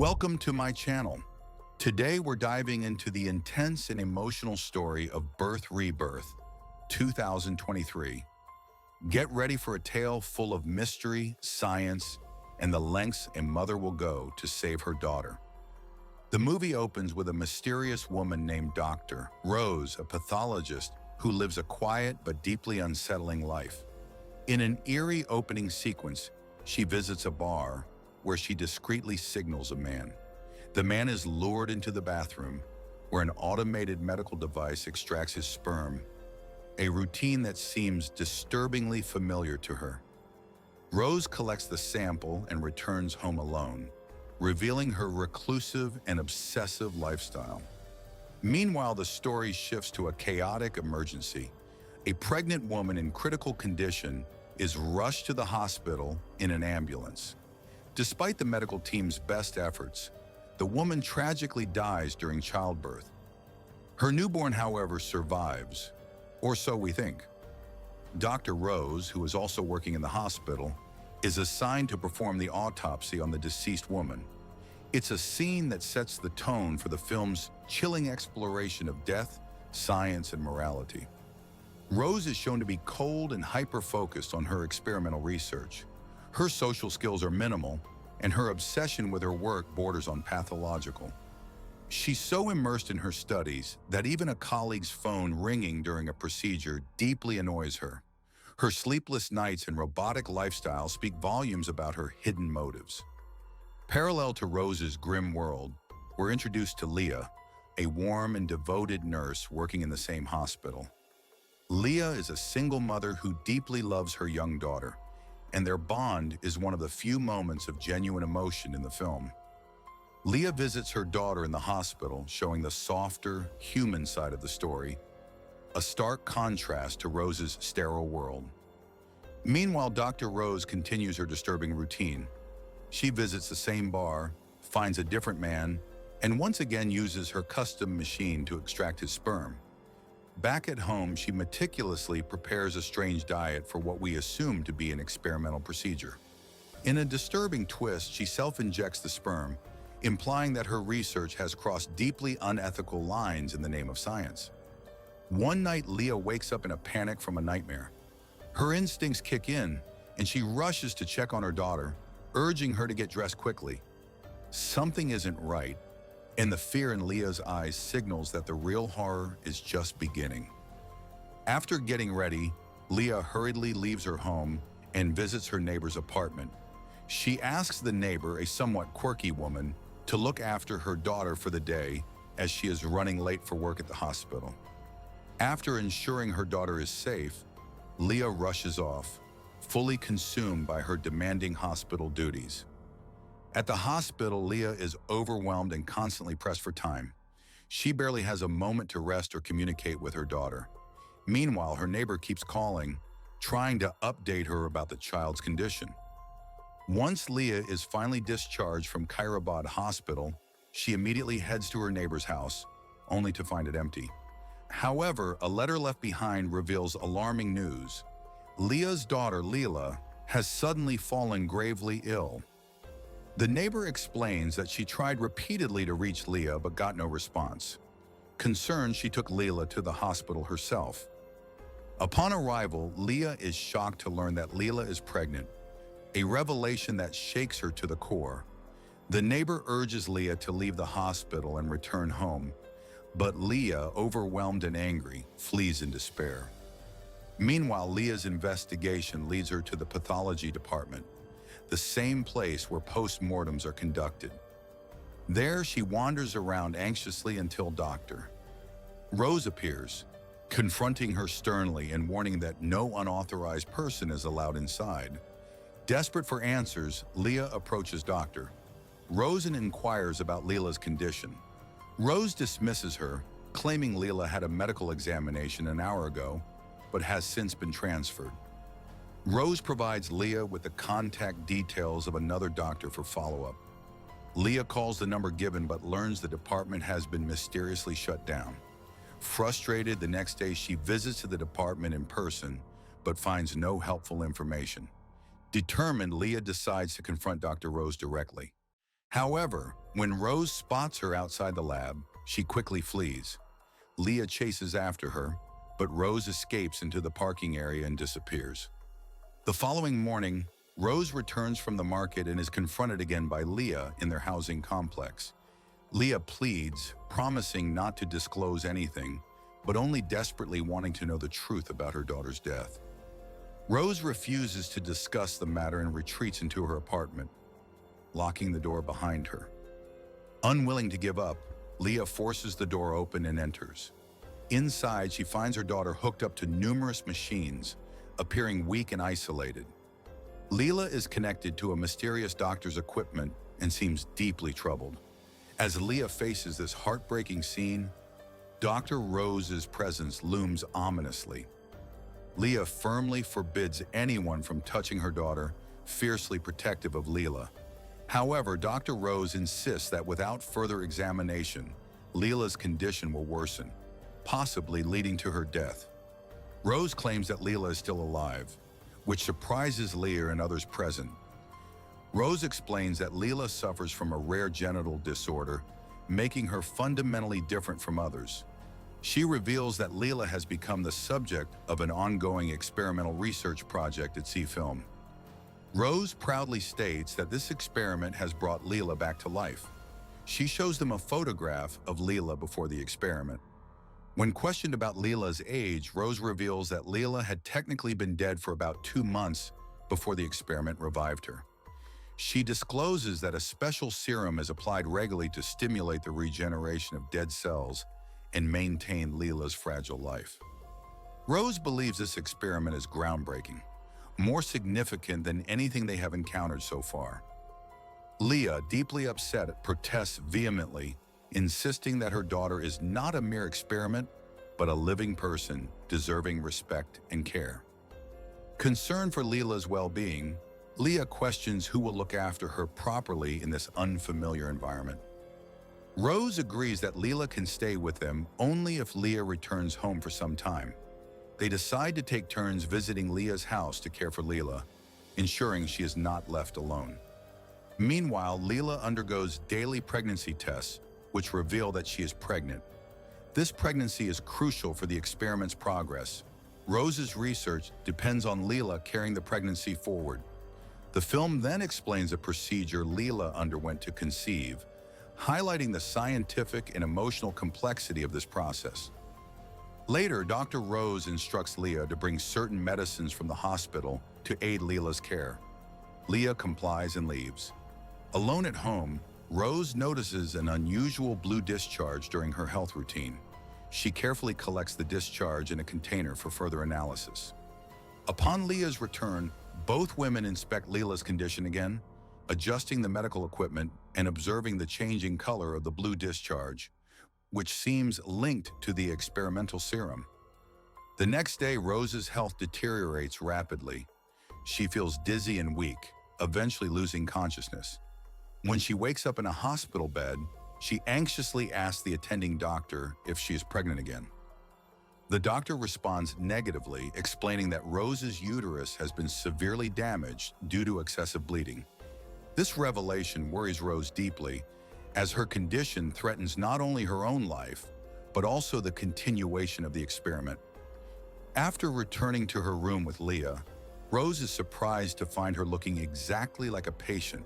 Welcome to my channel. Today we're diving into the intense and emotional story of Birth Rebirth 2023. Get ready for a tale full of mystery, science, and the lengths a mother will go to save her daughter. The movie opens with a mysterious woman named Dr. Rose, a pathologist who lives a quiet but deeply unsettling life. In an eerie opening sequence, she visits a bar where she discreetly signals a man. The man is lured into the bathroom, where an automated medical device extracts his sperm, a routine that seems disturbingly familiar to her. Rose collects the sample and returns home alone, revealing her reclusive and obsessive lifestyle. Meanwhile, the story shifts to a chaotic emergency. A pregnant woman in critical condition is rushed to the hospital in an ambulance. Despite the medical team's best efforts, the woman tragically dies during childbirth. Her newborn, however, survives, or so we think. Dr. Rose, who is also working in the hospital, is assigned to perform the autopsy on the deceased woman. It's a scene that sets the tone for the film's chilling exploration of death, science, and morality. Rose is shown to be cold and hyper-focused on her experimental research. Her social skills are minimal, and her obsession with her work borders on pathological. She's so immersed in her studies that even a colleague's phone ringing during a procedure deeply annoys her. Her sleepless nights and robotic lifestyle speak volumes about her hidden motives. Parallel to Rose's grim world, we're introduced to Leah, a warm and devoted nurse working in the same hospital. Leah is a single mother who deeply loves her young daughter, and their bond is one of the few moments of genuine emotion in the film. Leah visits her daughter in the hospital, showing the softer, human side of the story, a stark contrast to Rose's sterile world. Meanwhile, Dr. Rose continues her disturbing routine. She visits the same bar, finds a different man, and once again uses her custom machine to extract his sperm. Back at home, she meticulously prepares a strange diet for what we assume to be an experimental procedure. In a disturbing twist, she self-injects the sperm, implying that her research has crossed deeply unethical lines in the name of science. One night, Leah wakes up in a panic from a nightmare. Her instincts kick in, and she rushes to check on her daughter, urging her to get dressed quickly. Something isn't right, and the fear in Leah's eyes signals that the real horror is just beginning. After getting ready, Leah hurriedly leaves her home and visits her neighbor's apartment. She asks the neighbor, a somewhat quirky woman, to look after her daughter for the day as she is running late for work at the hospital. After ensuring her daughter is safe, Leah rushes off, fully consumed by her demanding hospital duties. At the hospital, Leah is overwhelmed and constantly pressed for time. She barely has a moment to rest or communicate with her daughter. Meanwhile, her neighbor keeps calling, trying to update her about the child's condition. Once Leah is finally discharged from Khairabad Hospital, she immediately heads to her neighbor's house, only to find it empty. However, a letter left behind reveals alarming news. Leah's daughter, Leah, has suddenly fallen gravely ill. The neighbor explains that she tried repeatedly to reach Leah but got no response. Concerned, she took Leah to the hospital herself. Upon arrival, Leah is shocked to learn that Leah is pregnant, a revelation that shakes her to the core. The neighbor urges Leah to leave the hospital and return home, but Leah, overwhelmed and angry, flees in despair. Meanwhile, Leah's investigation leads her to the pathology department, the same place where post-mortems are conducted. There, she wanders around anxiously until Dr. Rose appears, confronting her sternly and warning that no unauthorized person is allowed inside. Desperate for answers, Leah approaches Dr. Rose and inquires about Leah's condition. Rose dismisses her, claiming Leah had a medical examination an hour ago, but has since been transferred. Rose provides Leah with the contact details of another doctor for follow-up. Leah calls the number given but learns the department has been mysteriously shut down. Frustrated, the next day she visits the department in person but finds no helpful information. Determined, Leah decides to confront Dr. Rose directly. However, when Rose spots her outside the lab, she quickly flees. Leah chases after her, but Rose escapes into the parking area and disappears. The following morning, Rose returns from the market and is confronted again by Leah in their housing complex. Leah pleads, promising not to disclose anything, but only desperately wanting to know the truth about her daughter's death. Rose refuses to discuss the matter and retreats into her apartment, locking the door behind her. Unwilling to give up, Leah forces the door open and enters. Inside, she finds her daughter hooked up to numerous machines, appearing weak and isolated. Leela is connected to a mysterious doctor's equipment and seems deeply troubled. As Leah faces this heartbreaking scene, Dr. Rose's presence looms ominously. Leah firmly forbids anyone from touching her daughter, fiercely protective of Leela. However, Dr. Rose insists that without further examination, Leela's condition will worsen, possibly leading to her death. Rose claims that Leela is still alive, which surprises Leah and others present. Rose explains that Leela suffers from a rare genital disorder, making her fundamentally different from others. She reveals that Leela has become the subject of an ongoing experimental research project at C-Film. Rose proudly states that this experiment has brought Leela back to life. She shows them a photograph of Leela before the experiment. When questioned about Leela's age, Rose reveals that Leela had technically been dead for about 2 months before the experiment revived her. She discloses that a special serum is applied regularly to stimulate the regeneration of dead cells and maintain Leela's fragile life. Rose believes this experiment is groundbreaking, more significant than anything they have encountered so far. Leah, deeply upset, protests vehemently, insisting that her daughter is not a mere experiment, but a living person deserving respect and care. Concerned for Leela's well-being, Leah questions who will look after her properly in this unfamiliar environment. Rose agrees that Leela can stay with them only if Leah returns home for some time. They decide to take turns visiting Leah's house to care for Leela, ensuring she is not left alone. Meanwhile, Leela undergoes daily pregnancy tests, which reveal that she is pregnant. This pregnancy is crucial for the experiment's progress. Rose's research depends on Leela carrying the pregnancy forward. The film then explains the procedure Leela underwent to conceive, highlighting the scientific and emotional complexity of this process. Later, Dr. Rose instructs Leah to bring certain medicines from the hospital to aid Leela's care. Leah complies and leaves. Alone at home, Rose notices an unusual blue discharge during her health routine. She carefully collects the discharge in a container for further analysis. Upon Leah's return, both women inspect Leela's condition again, adjusting the medical equipment and observing the changing color of the blue discharge, which seems linked to the experimental serum. The next day, Rose's health deteriorates rapidly. She feels dizzy and weak, eventually losing consciousness. When she wakes up in a hospital bed, she anxiously asks the attending doctor if she is pregnant again. The doctor responds negatively, explaining that Rose's uterus has been severely damaged due to excessive bleeding. This revelation worries Rose deeply, as her condition threatens not only her own life, but also the continuation of the experiment. After returning to her room with Leah, Rose is surprised to find her looking exactly like a patient,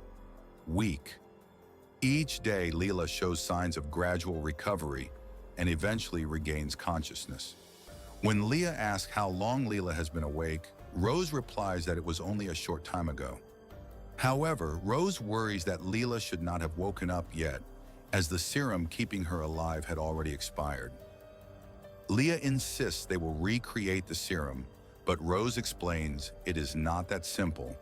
weak. Each day, Leela shows signs of gradual recovery and eventually regains consciousness. When Leah asks how long Leela has been awake, Rose replies that it was only a short time ago. However, Rose worries that Leela should not have woken up yet, as the serum keeping her alive had already expired. Leah insists they will recreate the serum, but Rose explains it is not that simple.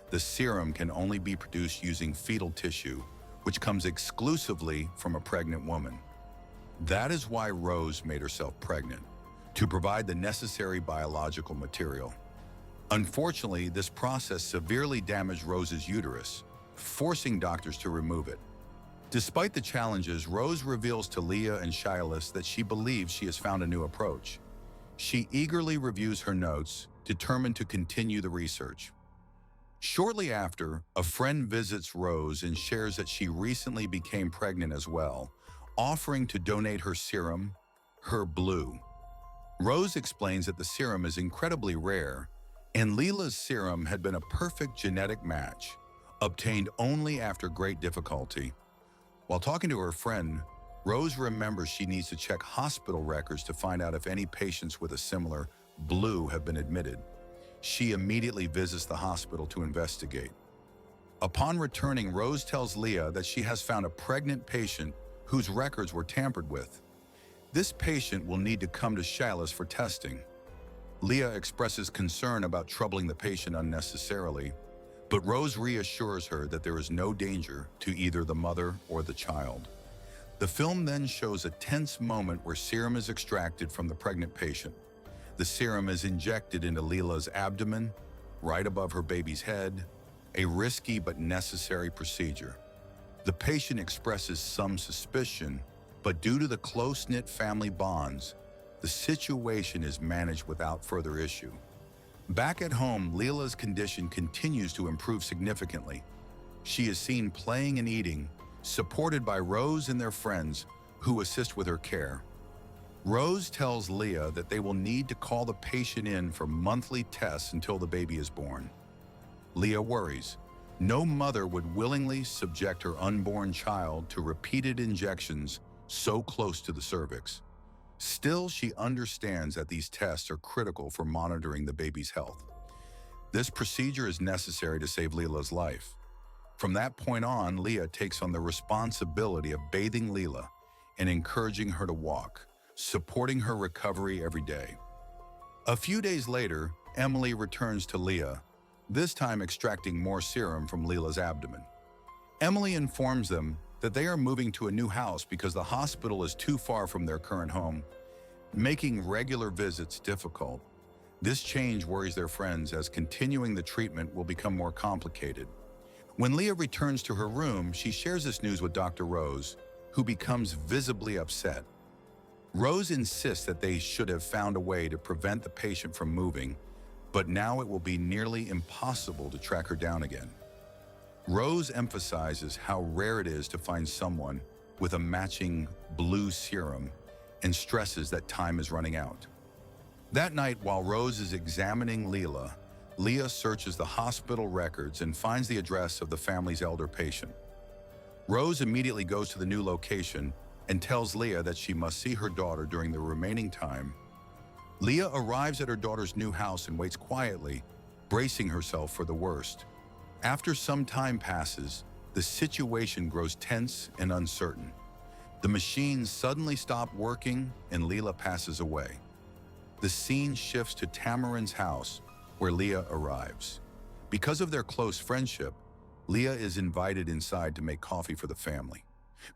The serum can only be produced using fetal tissue, which comes exclusively from a pregnant woman. That is why Rose made herself pregnant, to provide the necessary biological material. Unfortunately, this process severely damaged Rose's uterus, forcing doctors to remove it. Despite the challenges, Rose reveals to Leah and Shilas that she believes she has found a new approach. She eagerly reviews her notes, determined to continue the research. Shortly after, a friend visits Rose and shares that she recently became pregnant as well, offering to donate her serum, her blue. Rose explains that the serum is incredibly rare, and Leela's serum had been a perfect genetic match, obtained only after great difficulty. While talking to her friend, Rose remembers she needs to check hospital records to find out if any patients with a similar blue have been admitted. She immediately visits the hospital to investigate. Upon returning, Rose tells Leah that she has found a pregnant patient whose records were tampered with. This patient will need to come to Chalice for testing. Leah expresses concern about troubling the patient unnecessarily, but Rose reassures her that there is no danger to either the mother or the child. The film then shows a tense moment where serum is extracted from the pregnant patient. The serum is injected into Leela's abdomen, right above her baby's head, a risky but necessary procedure. The patient expresses some suspicion, but due to the close-knit family bonds, the situation is managed without further issue. Back at home, Leela's condition continues to improve significantly. She is seen playing and eating, supported by Rose and their friends who assist with her care. Rose tells Leah that they will need to call the patient in for monthly tests until the baby is born. Leah worries. No mother would willingly subject her unborn child to repeated injections so close to the cervix. Still, she understands that these tests are critical for monitoring the baby's health. This procedure is necessary to save Leela's life. From that point on, Leah takes on the responsibility of bathing Leela and encouraging her to walk, supporting her recovery every day. A few days later, Emily returns to Leah, this time extracting more serum from Leela's abdomen. Emily informs them that they are moving to a new house because the hospital is too far from their current home, making regular visits difficult. This change worries their friends as continuing the treatment will become more complicated. When Leah returns to her room, she shares this news with Dr. Rose, who becomes visibly upset. Rose insists that they should have found a way to prevent the patient from moving, but now it will be nearly impossible to track her down again. Rose emphasizes how rare it is to find someone with a matching blue serum and stresses that time is running out. That night, while Rose is examining Leah searches the hospital records and finds the address of the family's elder patient. Rose immediately goes to the new location and tells Leah that she must see her daughter during the remaining time. Leah arrives at her daughter's new house and waits quietly, bracing herself for the worst. After some time passes, the situation grows tense and uncertain. The machines suddenly stop working and Leela passes away. The scene shifts to Tamarin's house, where Leah arrives. Because of their close friendship, Leah is invited inside to make coffee for the family.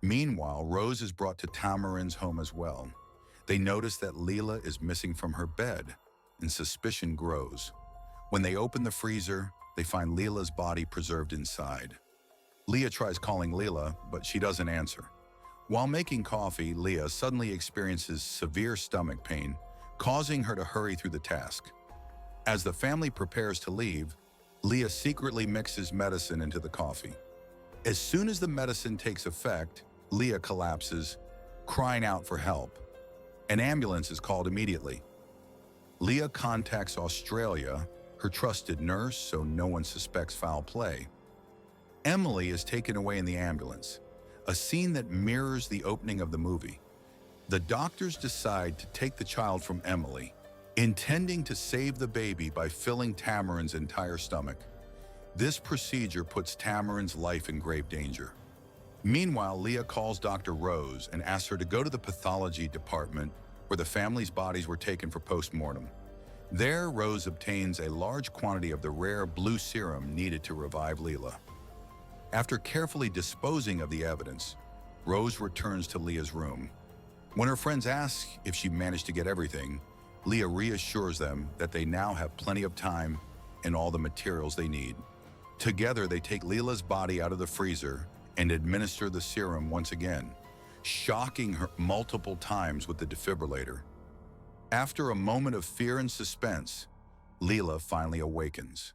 Meanwhile, Rose is brought to Tamarin's home as well. They notice that Leela is missing from her bed, and suspicion grows. When they open the freezer, they find Leela's body preserved inside. Leah tries calling Leela, but she doesn't answer. While making coffee, Leah suddenly experiences severe stomach pain, causing her to hurry through the task. As the family prepares to leave, Leah secretly mixes medicine into the coffee. As soon as the medicine takes effect, Leah collapses, crying out for help. An ambulance is called immediately. Leah contacts Australia, her trusted nurse, so no one suspects foul play. Emily is taken away in the ambulance, a scene that mirrors the opening of the movie. The doctors decide to take the child from Emily, intending to save the baby by filling Tamarin's entire stomach. This procedure puts Tamarin's life in grave danger. Meanwhile, Leah calls Dr. Rose and asks her to go to the pathology department where the family's bodies were taken for post-mortem. There, Rose obtains a large quantity of the rare blue serum needed to revive Leela. After carefully disposing of the evidence, Rose returns to Leah's room. When her friends ask if she managed to get everything, Leah reassures them that they now have plenty of time and all the materials they need. Together, they take Leela's body out of the freezer and administer the serum once again, shocking her multiple times with the defibrillator. After a moment of fear and suspense, Leela finally awakens.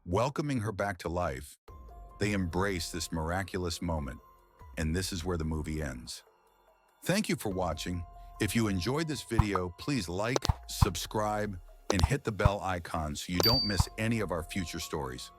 Welcoming her back to life, they embrace this miraculous moment, and this is where the movie ends. Thank you for watching. If you enjoyed this video, please like, subscribe, and hit the bell icon so you don't miss any of our future stories.